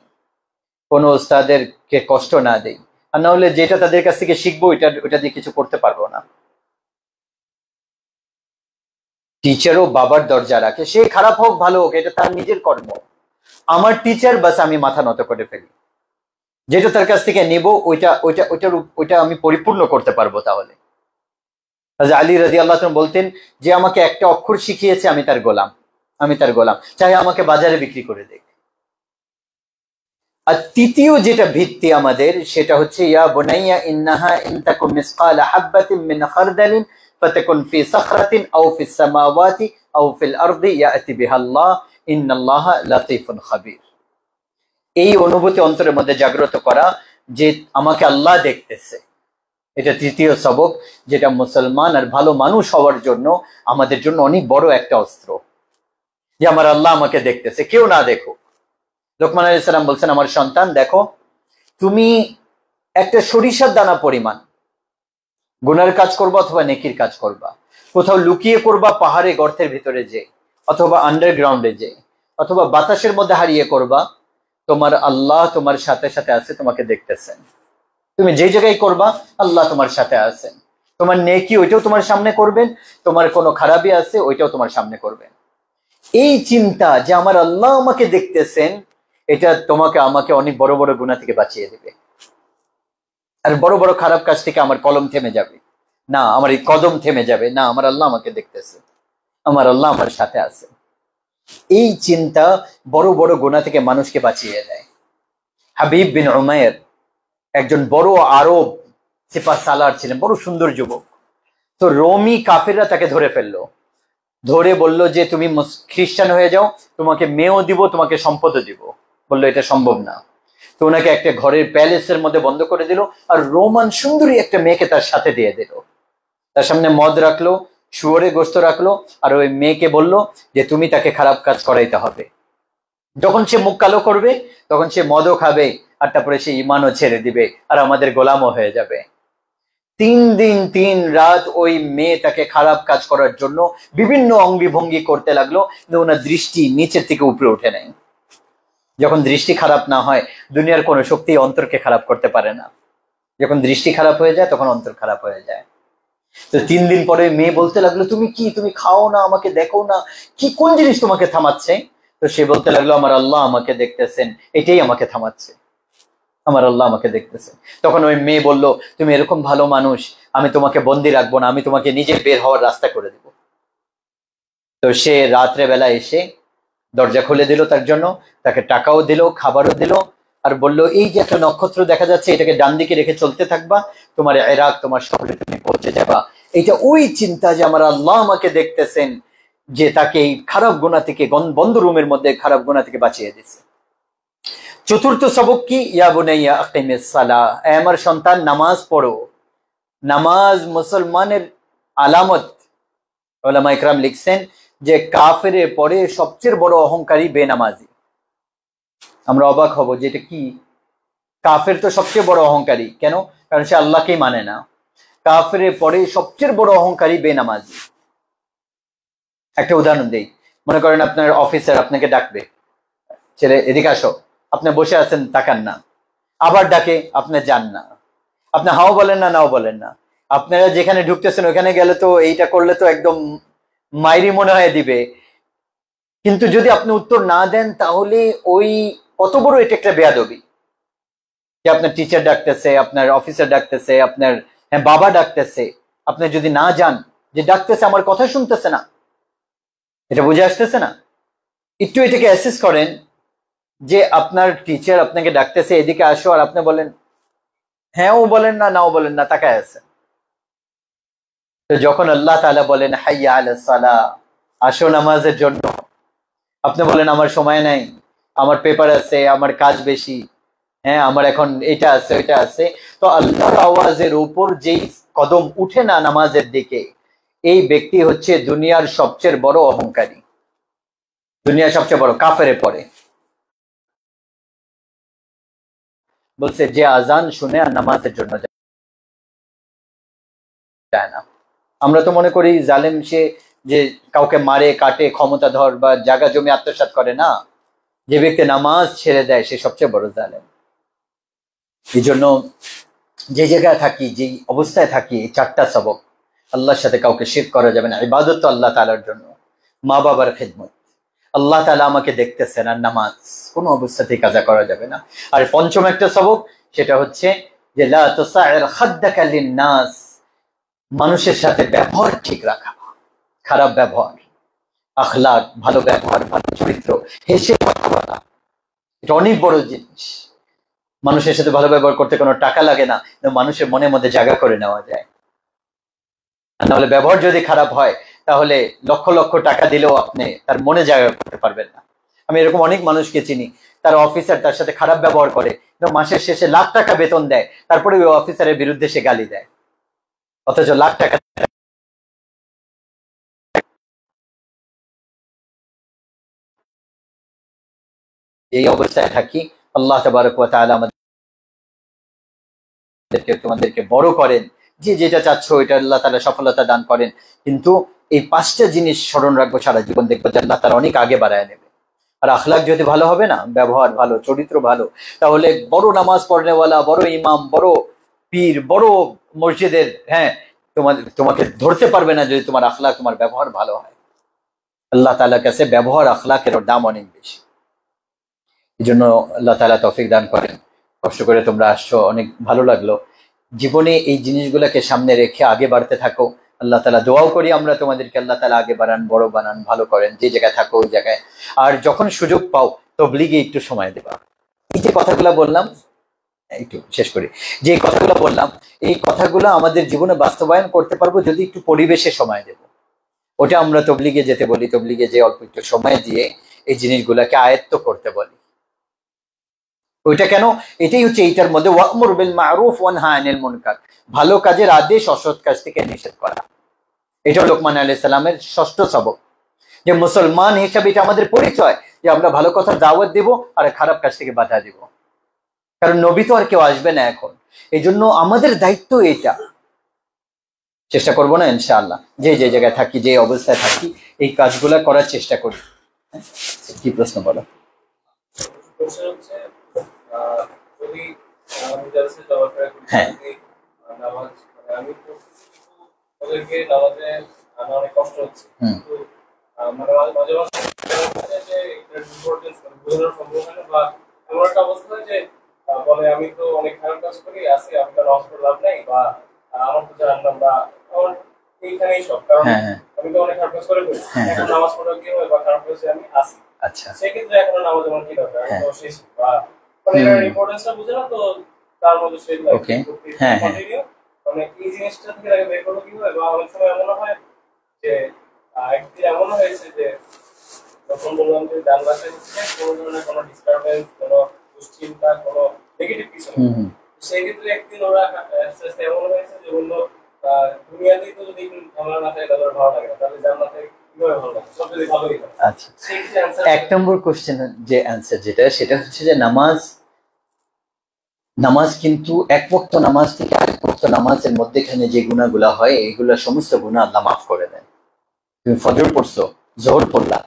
কোনো ওস্তাদেরকে কষ্ট না দেই। আর না হলে যেটা তাদের কাছ থেকে শিখবো ওইটা দিয়ে কিছু করতে পারবো না। টিচারও বাবার দরজা রাখে, সে খারাপ হোক ভালো হোক, এটা তার নিজের কর্ম। আমার টিচার, বাস আমি মাথা নত করে ফেলি, যেটা তার কাছ থেকে নেবো ওইটা আমি পরিপূর্ণ করতে পারবো। তাহলে আলী রাদিয়াল্লাহু আনহু বলতেন যে আমাকে একটা অক্ষর শিখিয়েছে, আমি তার গোলাম, আমি তার গোলাম, চাহে আমাকে বাজারে বিক্রি করে দেখ। আর তৃতীয় যেটা ভিত্তি আমাদের, সেটা হচ্ছে ইয়া বুনাইয়া ইন্নাহা ইন তাকুম মিসকালা হাববাতিন মিন খারদালিন ফাতাকুন ফি সাখরাতিন আও ফিস সামাওয়াতি আও ফিল আরদি ইয়াতি বিহাল্লাহ ইন্নাল্লাহা লাতীফুন খাবীর। এই অনুভূতি অন্তরের মধ্যে জাগ্রত করা যে আমাকে আল্লাহ দেখতেছে, এটা তৃতীয় সবক, যেটা মুসলমান আর ভালো মানুষ হওয়ার জন্য আমাদের জন্য অনেক বড় একটা অস্ত্র, যে আমার আল্লাহ আমাকে দেখতেছে, কেউ না দেখুক। লোকমান আলাইহিস সালাম বলছেন, আমার সন্তান দেখো, তুমি একটা সরিষার দানা পরিমাণ গুনার কাজ করবা অথবা নেকির কাজ করবা, কোথাও লুকিয়ে করবা পাহাড়ে গর্তের ভিতরে যে, অথবা আন্ডারগ্রাউন্ডে যে, অথবা বাতাসের মধ্যে হারিয়ে করবা, তোমার আল্লাহ তোমার সাথে সাথে আছে, তোমাকে দেখতেছেন। তুমি যে জায়গায় করবা আল্লাহ তোমার সাথে আছেন। তোমার নেকি ওইটাও তোমার সামনে করবেন, তোমার কোনো খারাপই আছে ওইটাও তোমার সামনে করবেন। এই চিন্তা যে আমার আল্লাহ আমাকে দেখতেছেন, এটা তোমাকে আমাকে অনেক বড় বড় গুনাহ থেকে বাঁচিয়ে দেবে। আর বড় বড় খারাপ কাজ থেকে আমার কলম থেমে যাবে না, আমার এই কদম থেমে যাবে না, আমার আল্লাহ আমাকে দেখতেছে, আমার আল্লাহ আমার সাথে আছে। এই চিন্তা বড় বড় গুনাহ থেকে মানুষকে বাঁচিয়ে দেয়। হাবিব বিন উমাইর একজন বড় আরব সিপাহ সালার ছিলেন, বড় সুন্দর যুবক। তো রোমি কাফিররা তাকে ধরে ফেললো, ধরে বলল যে তুমি খ্রিস্টান হয়ে যাও, তোমাকে মেয়েও দিব, তোমাকে সম্পদও দিব। বললো এটা সম্ভব না। তো ওনাকে একটা ঘরের প্যালেসের মধ্যে বন্ধ করে দিল, আর রোমান সুন্দরী একটা মেয়েকে তার সাথে দিয়ে দিল। তার সামনে মদ রাখলো, শুয়োরের গোশত রাখলো, আর ওই মেয়েকে বলল যে তুমি তাকে খারাপ কাজ করাইতে হবে। যখন সে মুখ কালো করবে তখন সে মদও খাবে, আর তারপরে সে ইমানও ছেড়ে দিবে, আর আমাদের গোলামও হয়ে যাবে। 3 দিন 3 রাত ওই মেয়ে তাকে খারাপ কাজ করার জন্য বিভিন্ন অঙ্গি ভঙ্গি করতে লাগলো, কিন্তু ওনার দৃষ্টি নিচের থেকে উপরে উঠে নেয়। যখন দৃষ্টি খারাপ না হয়, দুনিয়ার কোনো শক্তি অন্তরকে খারাপ করতে পারে না। যখন দৃষ্টি খারাপ হয়ে যায় তখন অন্তর খারাপ হয়ে যায়। তো 3 দিন পরে মেয়ে বলতে লাগলো তুমি কি, তুমি খাও না, আমাকে দেখো না, কি কোন জিনিস তোমাকে থামাচ্ছে? তো সে বলতে লাগলো আমার আল্লাহ আমাকে দেখতেছেন, এটাই আমাকে থামাচ্ছে, আমার আল্লাহ আমাকে দেখতেছেন। তখন ওই মেয়ে বলল তুমি এরকম ভালো মানুষ, আমি তোমাকে বন্দি রাখবো না, আমি তোমাকে নিজে বের হওয়ার রাস্তা করে দেব। তো সে রাত্রে বেলা এসে দরজা খুলে দিল তার জন্য, তাকে টাকাও দিল, খাবারও দিল, আর বলল এই যে একটা নক্ষত্র দেখা যাচ্ছে, এটাকে ডান দিকে রেখে চলতে থাকবা, তোমার ইরাক, তোমার শহরে তুমি পৌঁছে যাবা। এইটা ওই চিন্তা যে আমার আল্লাহ আমাকে দেখতেছেন, যে তাকে এই খারাপ গুনাহ থেকে, বন্ধ রুমের মধ্যে খারাপ গুনাহ থেকে বাঁচিয়ে দিয়েছে। চতুর্থ সবক কি? ইয়া বুনাইয়া আকিমিস সালাহ, আমার সন্তান নামাজ পড়ো। নামাজ মুসলমানের আলামত। উলামা ইকরাম লিখছেন যে কাফেরের পরে সবচেয়ে বড় অহংকারী বেনামাজি। আমরা অবাক হব যে এটা কি, কাফের তো সবচেয়ে বড় অহংকারী, কেন? কারণ সে আল্লাহকেই মানে না। কাফেরের পরে সবচেয়ে বড় অহংকারী বেনামাজি। একটা উদাহরণ দেই, মনে করেন আপনার অফিসার আপনাকে ডাকবে, ছেলে এদিকে আসো, আপনি বসে আছেন, তাকান না, আবার ডাকে, আপনি যান না, আপনি হাও বলেন না, নাও বলেন না। আপনারা যেখানে ঢুকতেছেন ওখানে গেলে তো এইটা করলে তো একদম মাইরি মনে হয় দিবে, কিন্তু যদি আপনি উত্তর না দেন তাহলে ওই কত বড় এটা একটা বেয়াদবি, যে আপনার টিচার ডাকতেছে, আপনার অফিসার ডাকতেছে, আপনার বাবা ডাকতেছে, আপনি যদি না যান, যে ডাকতেছে আমার কথা শুনতেছে না, এটা বুঝে আসতেছে না? একটু এটাকে অ্যাসেস করেন যে আপনার টিচার আপনাকে ডাকতেছে এদিকে আসো, আর আপনি বলেন হ্যাঁও বলেন না, নাও বলেন না, তাকায় আছে। তো যখন আল্লাহ তাআলা বলেন হাইয়া আলাস সালাহ, আসো নামাজের জন্য, আপনি বলেন আমার সময় নাই, আমার পেপার আছে, আমার কাজ বেশি, হ্যাঁ আমার এখন এটা আছে ওইটা আছে, তো আল্লাহর আওয়াজের উপর যেই কদম উঠে না নামাজের দিকে, এই ব্যক্তি হচ্ছে দুনিয়ার সবচেয়ে বড় অহংকারী, দুনিয়ার সবচেয়ে বড় কাফেরে পড়ে। বলছে যে আজান শুনে আর নামাজের জন্য যায় না। আমরা তো মনে করি জালেম সে যে কাউকে মারে কাটে, ক্ষমতাধর বা জায়গা জমি আত্মসাৎ করে, না, যে ব্যক্তি নামাজ ছেড়ে দেয় সে সবচেয়ে বড় জালেম। এই জন্য যে জায়গায় থাকি, যে অবস্থায় থাকি, এই 4টা সবক, আল্লাহর সাথে কাউকে শিরক করা যাবে না, ইবাদত তো আল্লাহ তাআলার জন্য, মা বাবার খেদমত, আল্লাহ তাআলা আমাকে দেখতেছেন, আর নামাজ কোনো অবস্থাতেই কাজা করা যাবে না। আর পঞ্চম একটা সবক, সেটা হচ্ছে যে লা তুসাইর খাদ্দাকা লিন-নাস, মানুষের সাথে ব্যবহার ঠিক রাখা, খারাপ ব্যবহার, আখলাক, ভালো ব্যবহার, ভালো চরিত্র, হেসে কথা বলা, এটা অনেক বড় জিনিস। মানুষের সাথে ভালো ব্যবহার করতে কোনো টাকা লাগে না, মানুষের মনের মধ্যে জায়গা করে নেওয়া যায়। নাহলে ব্যবহার যদি খারাপ হয় তাহলে লক্ষ লক্ষ টাকা দিলেও আপনি তার মনে জায়গা করতে পারবেন না। আমি এরকম অনেক মানুষকে চিনি, তার অফিসার তার সাথে খারাপ ব্যবহার করে, কিন্তু মাসের শেষে লাখ টাকা বেতন দেয়, তারপরে ওই অফিসারের বিরুদ্ধে সে গালি দেয়, অথচ লাখ টাকা। এই অবস্থায় থাকি, আল্লাহ তাবারক ওয়া তাআলা তোমাদেরকে বড় করেন, যে যেটা চাচ্ছ এটা আল্লাহ তাআলা সফলতা দান করেন। কিন্তু এই 5টা জিনিস স্মরণ রাখবো সারা জীবন, দেখবো যে আল্লাহ তাআলা অনেক আগে বাড়ায় নেবে। আর আখলাক যদি ভালো হবে না, ব্যবহার ভালো, চরিত্র ভালো, তাহলে বড় নামাজ পড়নেওয়ালা, বড় ইমাম, বড় পীর, বড় মসজিদের, হ্যাঁ, তোমাকে ধরতে পারবে না যদি তোমার আখলাক, তোমার ব্যবহার ভালো হয়। আল্লাহ তাআলার কাছে ব্যবহার, আখলাকের দাম অনেক বেশি। এই জন্য আল্লাহ তাআলা তৌফিক দান করেন। কষ্ট করে তোমরা আসছো, অনেক ভালো লাগলো। জীবনে এই জিনিসগুলোকে সামনে রেখে আগে বাড়তে থাকো। আল্লাহ তাআলা দোয়াও করি আমরা তোমাদেরকে, আল্লাহ তাআলা আগে বাড়ান, বড় বানান, ভালো করেন, যে জায়গায় থাকো ওই জায়গায়। আর যখন সুযোগ পাও তবলিগে একটু সময় দেবা। এই যে কথাগুলো বললাম, একটু শেষ করি, যে কথাগুলো বললাম এই কথাগুলো আমাদের জীবনে বাস্তবায়ন করতে পারবো যদি একটু পরিবেশে সময় দেব। ওটা আমরা তবলিগে যেতে বলি, তবলিগে যে অল্প একটু সময় দিয়ে এই জিনিসগুলোকে আয়ত্ত করতে বলি। ওইটা কেন? এটাই হচ্ছে এইটার মধ্যে ওয়া'মুর বিল মা'রুফ ওয়ানহা আনিল মুনকার, ভালো কাজের আদেশ, অসৎ কাজ থেকে নিষেধ করা। এটা লোকমান আলাইহিস সালামের ষষ্ঠ সবক, যে মুসলমান হিসাবে এটা আমাদের পরিচয় যে আমরা ভালো কথা দাওয়াত দেব আর খারাপ কাজ থেকে বাধা দেব। কারণ নবী তো আর কেউ আসবে না এখন, এই জন্য আমাদের দায়িত্ব এটা। চেষ্টা করবো না ইনশাআল্লাহ, যে যে জায়গায় থাকি, যে অবস্থায় থাকি, এই কাজগুলা করার চেষ্টা করি। কি প্রশ্ন বলো? হ্যাঁ, অনেক কষ্ট হচ্ছে, মানে মাঝে মাঝে অবস্থা যে বলে আমি তো অনেক খারাপ কাজ করি, আজকে আমি তো নষ্ট লাভ নাই, বা আমার তো জানলাম, বা আমার এইখানেই সব, কারণ আমি তো অনেক খারাপ কাজ করে ফেলছি, এখন নামাজ পড়া কি হয় বা খারাপ কাজে আমি আসি। আচ্ছা, সেক্ষেত্রে এখন নামাজ আমার কি দরকার, তো শেষ বা মানে এর ইম্পর্টেন্সটা বুঝে না, তো তার মধ্যে সেই ওকে হ্যাঁ মানে এই জিনিসটা থেকে আগে বের করবো কি হয়। বা অনেক সময় এমন হয় যে একদিন এমন হয়েছে যে যখন বললাম যে ডান পাশে হচ্ছে কোনো ধরনের কোনো ডিস্টারবেন্স, কোনো দুশ্চিন্তা, কোনো নেগেটিভ কিছু নেই, সেই ক্ষেত্রে একদিন ওরা এমন হয়েছে যে বললো দুনিয়াতেই তো যদি ঝামেলা না থাকে তাহলে ভালো লাগে না, তাহলে জান্নাতে কিভাবে ভালো লাগে, সব যদি ভালোই হয়। আচ্ছা, এক নম্বর কোশ্চেন যে অ্যান্সার যেটা, সেটা হচ্ছে যে নামাজ কিন্তু এক ওয়াক্ত নামাজ থেকে আরেক ওয়াক্ত নামাজের মধ্যেখানে যে গুনাহগুলা হয়, এইগুলা সমস্ত গুনাহ আল্লাহ মাফ করে দেন। তুমি ফজর পড়ছো, জোহর পড়লা,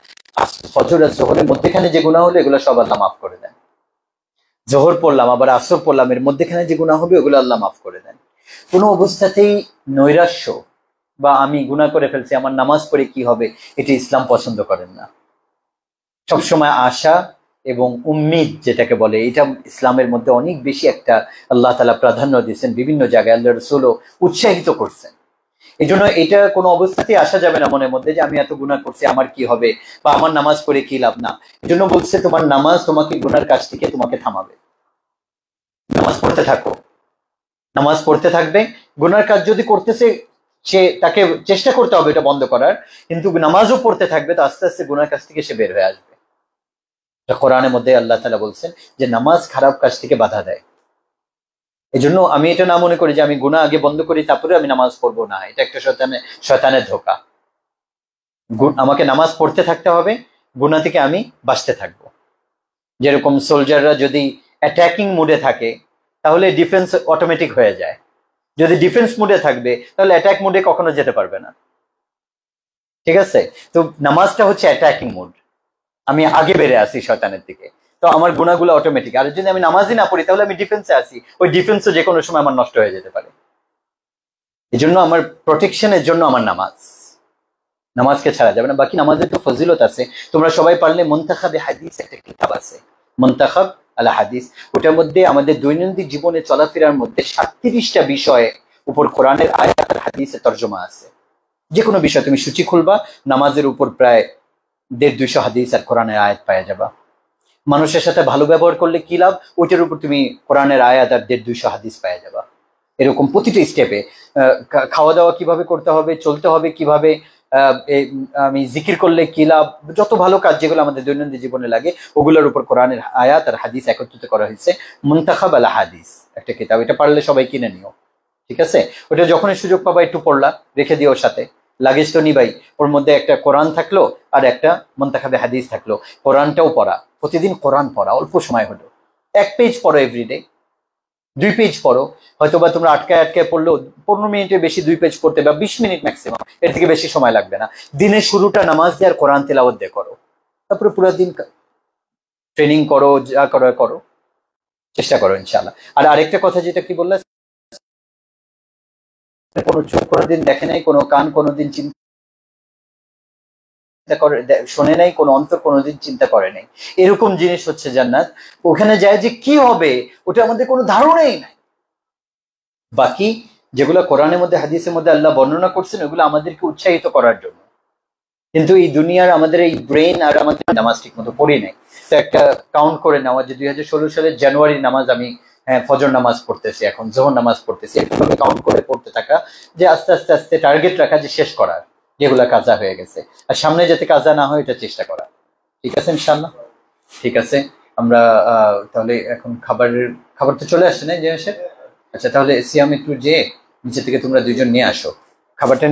ফজর আর জোহরের মধ্যেখানে যে গুনাহ হলো এগুলো সব আল্লাহ মাফ করে দেন। জোহর পড়লাম আবার আসর পড়লাম, এর মধ্যেখানে যে গুনাহ হবে ওগুলো আল্লাহ মাফ করে দেন। কোনো অবস্থাতেই নৈরাশ্য বা আমি গুনাহ করে ফেলছি, আমার নামাজ পড়ে কি হবে, এটি ইসলাম পছন্দ করেন না। সবসময় আশা এবং উম্মিদ যেটাকে বলে, এটা ইসলামের মধ্যে অনেক বেশি একটা আল্লাহ তাআলা প্রাধান্য দিয়েছেন। বিভিন্ন জায়গায় আল্লাহ রাসূলও উৎসাহিত করছেন। এই জন্য এটা কোনো অবস্থাতেই আসা যাবে না মনের মধ্যে যে আমি এত গুনাহ করছি, আমার কি হবে, বা আমার নামাজ পড়ে কি লাভ। না, এই জন্য বলছে তোমার নামাজ তোমাকে গুনার কাজ থেকে তোমাকে থামাবে। নামাজ পড়তে থাকো, নামাজ পড়তে থাকবে। গুনার কাজ যদি করতেছে, সে তাকে চেষ্টা করতে হবে এটা বন্ধ করার, কিন্তু নামাজও পড়তে থাকবে, তো আস্তে আস্তে গুনার কাজ থেকে সে বের হয়ে আসবে। কোরআনের মধ্যে আল্লাহ তাআলা বলছেন যে নামাজ খারাপ কাজ থেকে বাধা দেয়। এই জন্য আমি এটা না মনে করি যে আমি গুনাহ আগে বন্ধ করি তারপরে আমি নামাজ পড়বো, না, এটা একটা শয়তানের ধোঁকা। আমাকে নামাজ পড়তে থাকতে হবে, গুনাহ থেকে আমি বাঁচতে থাকবো। যেরকম সোলজাররা যদি অ্যাটাকিং মুডে থাকে তাহলে ডিফেন্স অটোমেটিক হয়ে যায়, যদি ডিফেন্স মুডে থাকবে তাহলে অ্যাটাক মুডে কখনো যেতে পারবে না। ঠিক আছে? তো নামাজটা হচ্ছে অ্যাটাকিং মুড, আমি আগে বেড়ে আসি শয়তানের দিকে, তো আমার গুনাহগুলো অটোমেটিক। আর যদি আমি নামাজই না পড়ি তাহলে আমি ডিফেন্সে আসি, ওই ডিফেন্সও যে কোনো সময় আমার নষ্ট হয়ে যেতে পারে। এই জন্য আমার প্রোটেকশনের জন্য আমার নামাজকে ছাড়া যাবে না। বাকি নামাজের তো ফজিলত আছে, তোমরা সবাই পারলে মুনতাখাবে হাদিস একটা কিতাব আছে, মুনতাখাব আল হাদিস, ওটার মধ্যে আমাদের দৈনন্দিন জীবনে চলাফেরার মধ্যে 37টা বিষয়ে উপর কোরআনের আয়াত আর হাদিসের তর্জমা আছে। যে কোনো বিষয় তুমি সূচি খুলবা, নামাজের উপর প্রায় 150-200 হাদিস আর কোরআনের আয়াত পাওয়া যাবা। মানুষের সাথে ভালো ব্যবহার করলে কি লাভ, ওইটার উপর তুমি কোরআনের আয়াত আর 150-200 হাদিস পাওয়া যাবা। এরকম প্রতিটা স্টেপে খাওয়া দাওয়া কিভাবে করতে হবে, চলতে হবে কিভাবে, আমি জিকির করলে কি লাভ, যত ভালো কাজ যেগুলো আমাদের দৈনন্দিন জীবনে লাগে ওগুলোর উপর কোরআনের আয়াত আর হাদিস একত্রিত করা হয়েছে। মুনতাখাব আল হাদিস একটা কিতাব, এটা পারলে সবাই কিনে নিও, ঠিক আছে? ওটা যখনই সুযোগ পাবা একটু পড়লা, রেখে দিও সাথে, লাগেজ তো নিবাই, ওর মধ্যে একটা কোরআন থাকলো আর একটা মুনতাখাবে হাদিস থাকলো। কোরআনটাও পড়া, প্রতিদিন কোরআন পড়া, অল্প সময় হলো 1 পেজ পড়ো এভরিডে, 2 পেজ পড়ো, হয়তো বা তোমরা আটকায় পড়লেও 15 মিনিটের বেশি 2 পেজ পড়তে, বা 20 মিনিট ম্যাক্সিমাম, এর থেকে বেশি সময় লাগবে না। দিনের শুরুটা নামাজ দিয়ে আর কোরআন তেলাওয়াত দিয়ে করো, তারপরে পুরো দিন ট্রেনিং করো, যা করো চেষ্টা করো ইনশাআল্লাহ। আর আরেকটা কথা যেটা কি বললে, কোনো চোখ কোনোদিন দেখে নাই, কোনো কান কোনোদিন চিন্তা করে শোনে নাই, কোনো অন্তর কোনোদিন চিন্তা করে নাই, এরকম জিনিস হচ্ছে জান্নাত। ওখানে যায় যে কি হবে ওটা আমাদের কোনো ধারণাই নাই। বাকি যেগুলো কোরআনের মধ্যে হাদিসের মধ্যে আল্লাহ বর্ণনা করছেন ওগুলো আমাদেরকে উৎসাহিত করার জন্য। কিন্তু এই দুনিয়ার আমাদের এই ব্রেন আর আমাদের নামাজ ঠিক মতো পড়ি নাই। তো একটা কাউন্ট করে নেওয়া যে 2016 সালের জানুয়ারির নামাজ আমি ফজর নামাজ পড়তেছি, এখন যোহর নামাজ পড়তেছি, এভাবে কাউন্ট করে পড়তে থাকা, যে আস্তে আস্তে আস্তে টার্গেট রাখা যে শেষ করার, যেগুলা কাজা হয়ে গেছে, আর সামনে যাতে কাজা না হয় এটা চেষ্টা করা। ঠিক আছে ইনশাল্লাহ? ঠিক আছে, আমরা তাহলে এখন খাবার তো চলে আসছে না যে আসে। আচ্ছা তাহলে সিয়াম একটু যে নিচে থেকে তোমরা দুইজন নিয়ে আসো খাবারটা।